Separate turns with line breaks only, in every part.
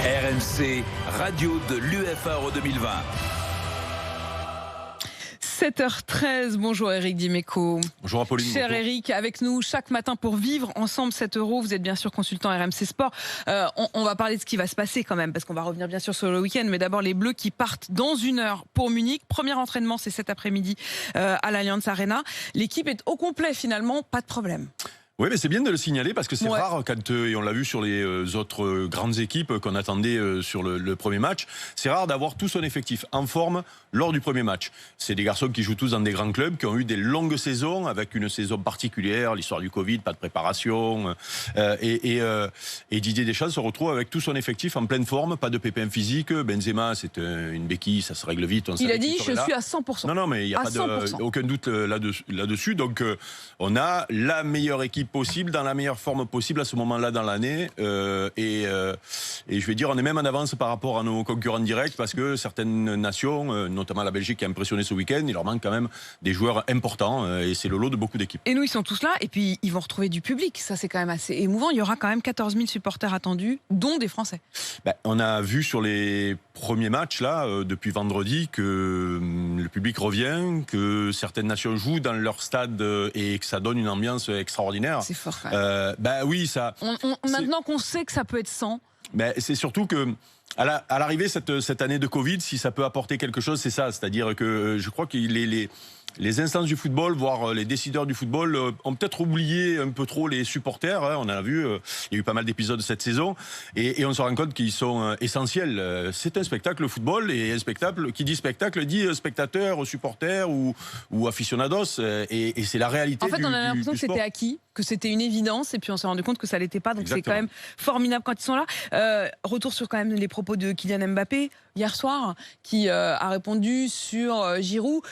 RMC, radio de l'UEFA Euro 2020.
7h13, bonjour Eric Dimeco.
Bonjour Apolline.
Cher Eric, avec nous chaque matin pour vivre ensemble cet Euro. Vous êtes bien sûr consultant RMC Sport. On va parler de ce qui va se passer quand même, parce qu'on va revenir bien sûr sur le week-end. Mais d'abord les Bleus qui partent dans 1 heure pour Munich. Premier entraînement, c'est cet après-midi à l'Allianz Arena. L'équipe est au complet finalement, pas de problème.
Oui, mais c'est bien de le signaler parce que c'est rare quand, et on l'a vu sur les autres grandes équipes qu'on attendait sur le premier match, c'est rare d'avoir tout son effectif en forme lors du premier match. C'est des garçons qui jouent tous dans des grands clubs, qui ont eu des longues saisons avec une saison particulière, l'histoire du Covid, pas de préparation. Et Didier Deschamps se retrouve avec tout son effectif en pleine forme, pas de pépins physiques. Benzema, c'est une béquille, ça se règle vite.
Il a dit, je suis à 100%.
Non, mais il n'y a aucun doute là-dessus. Donc, on a la meilleure équipe possible, dans la meilleure forme possible à ce moment-là dans l'année. Et je vais dire, on est même en avance par rapport à nos concurrents directs parce que certaines nations, notamment la Belgique qui a impressionné ce week-end, il leur manque quand même des joueurs importants et c'est le lot de beaucoup d'équipes.
Et nous, ils sont tous là et puis ils vont retrouver du public. Ça, c'est quand même assez émouvant. Il y aura quand même 14 000 supporters attendus, dont des Français.
On a vu sur les premiers matchs, là, depuis vendredi, que le public revient, que certaines nations jouent dans leur stade et que ça donne une ambiance extraordinaire.
C'est fort.
Oui, ça.
Maintenant qu'on sait que ça peut être 100.
C'est surtout que à l'arrivée cette année de Covid, si ça peut apporter quelque chose, c'est ça. C'est-à-dire que je crois que les instances du football, voire les décideurs du football, ont peut-être oublié un peu trop les supporters. On a vu, il y a eu pas mal d'épisodes cette saison, et on se rend compte qu'ils sont essentiels. C'est un spectacle, le football, et un spectacle, qui dit spectacle, dit spectateur, supporter ou aficionados, et c'est la réalité.
En fait, on a l'impression que
sport.
c'était acquis, que c'était une évidence, et puis on s'est rendu compte que ça l'était pas, donc c'est quand même formidable quand ils sont là. Retour sur quand même les propos de Kylian Mbappé hier soir, qui a répondu sur Giroud.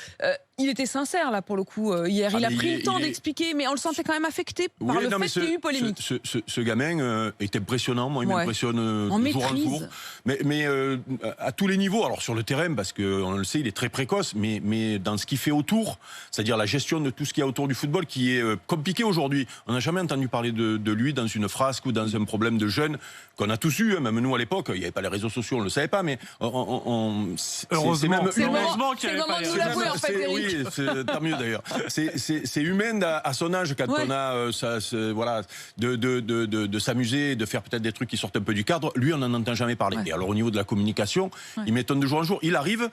Il était sincère là pour le coup hier. Il a pris le temps d'expliquer, mais on le sentait quand même affecté par le fait qu'il y ait eu polémique.
Ce gamin est impressionnant. Moi, il m'impressionne jour en jour. Mais à tous les niveaux. Alors sur le terrain, parce qu'on le sait, il est très précoce, mais dans ce qu'il fait autour, c'est-à-dire la gestion de tout ce qu'il y a autour du football, qui est compliqué aujourd'hui. On n'a jamais entendu parler de lui dans une frasque ou dans un problème de jeunes qu'on a tous eu. Même nous à l'époque, il n'y avait pas les réseaux sociaux, on ne le savait pas, mais
heureusement qu'il n'y avait pas les réseaux sociaux. En fait, Eric.
Oui, tant mieux d'ailleurs. C'est humain à son âge quand on a de s'amuser, de faire peut-être des trucs qui sortent un peu du cadre. Lui, on n'en entend jamais parler. Et alors au niveau de la communication, il m'étonne de jour en jour. Il arrive,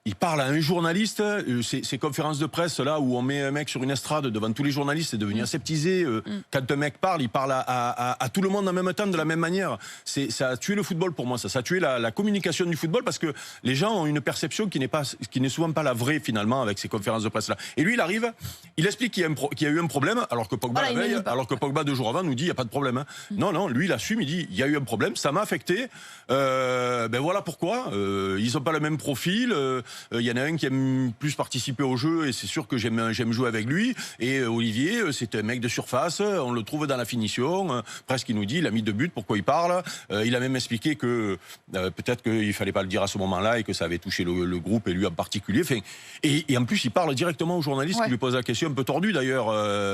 il parle à un journaliste, ces conférences de presse là où on met un mec sur une estrade devant tous les journalistes, c'est devenu aseptisé. Quand un mec parle, il parle à tout le monde en même temps, de la même manière. Ça a tué le football pour moi, ça a tué la communication du football parce que les gens ont une perception qui n'est souvent pas la vraie finalement avec ces conférences de presse là. Et lui, il arrive, il explique qu'il y a eu un problème, alors que Pogba alors que Pogba 2 jours avant nous dit il y a pas de problème. Non, lui il assume, il dit il y a eu un problème, ça m'a affecté. Voilà pourquoi. Ils n'ont pas le même profil. Il y en a un qui aime plus participer au jeu et c'est sûr que j'aime jouer avec lui. Et Olivier, c'est un mec de surface, on le trouve dans la finition. Presque il nous dit, il a mis 2 buts, pourquoi il parle. Il a même expliqué que peut-être qu'il fallait pas le dire à ce moment-là et que ça avait touché le groupe et lui en particulier. Enfin, et en plus, il parle directement aux journalistes qui lui posent la question, un peu tordue d'ailleurs.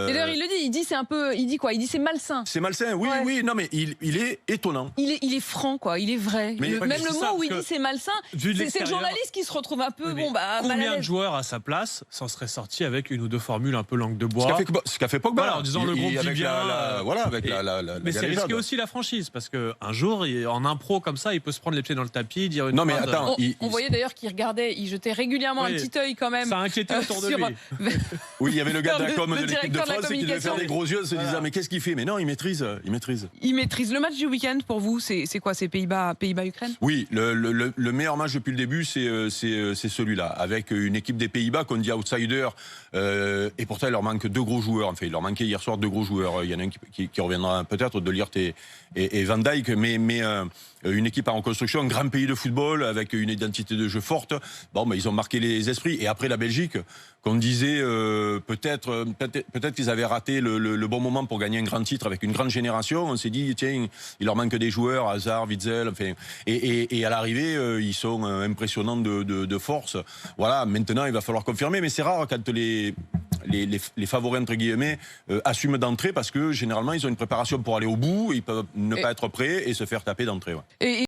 Et d'ailleurs, il le dit, il dit quoi ? Il dit c'est malsain.
C'est malsain, oui, non mais il est étonnant.
Il est franc, quoi, il est vrai. Même le mot où il dit c'est malsain, c'est le journaliste qui se retrouve un peu
combien de joueurs à sa place s'en seraient sortis avec une ou 2 formules un peu langue de bois,
ce qu'a fait Pogba,
en disant le groupe dit bien,
mais
c'est risqué aussi la franchise parce que un jour en impro comme ça il peut se prendre les pieds dans le tapis, dire une
mais attends,
on voyait d'ailleurs qu'il regardait, il jetait régulièrement un petit œil quand même.
Ça a inquiété autour de lui.
Oui, il y avait le gars de la com de l'équipe de France qui devait faire des gros yeux en se disant mais qu'est-ce qu'il fait, mais non, il maîtrise.
Le match du week-end pour vous, c'est quoi? C'est Pays-Bas-Ukraine?
Oui, le meilleur match depuis le début, c'est celui-là, avec une équipe des Pays-Bas qu'on dit outsider, et pourtant il leur manque 2 gros joueurs. Enfin, il leur manquait hier soir 2 gros joueurs. Il y en a un qui reviendra peut-être, de Ligt et Van Dijk, mais une équipe en reconstruction, un grand pays de football avec une identité de jeu forte. Ils ont marqué les esprits. Et après la Belgique, qu'on disait peut-être qu'ils avaient raté le bon moment pour gagner un grand titre avec une grande génération. On s'est dit, tiens, il leur manque des joueurs, Hazard, Witzel, enfin, et à l'arrivée, ils sont impressionnants de force. Voilà, maintenant, il va falloir confirmer, mais c'est rare quand les favoris, entre guillemets, assument d'entrée parce que généralement, ils ont une préparation pour aller au bout, ils peuvent ne pas être prêts et se faire taper d'entrée. Ouais.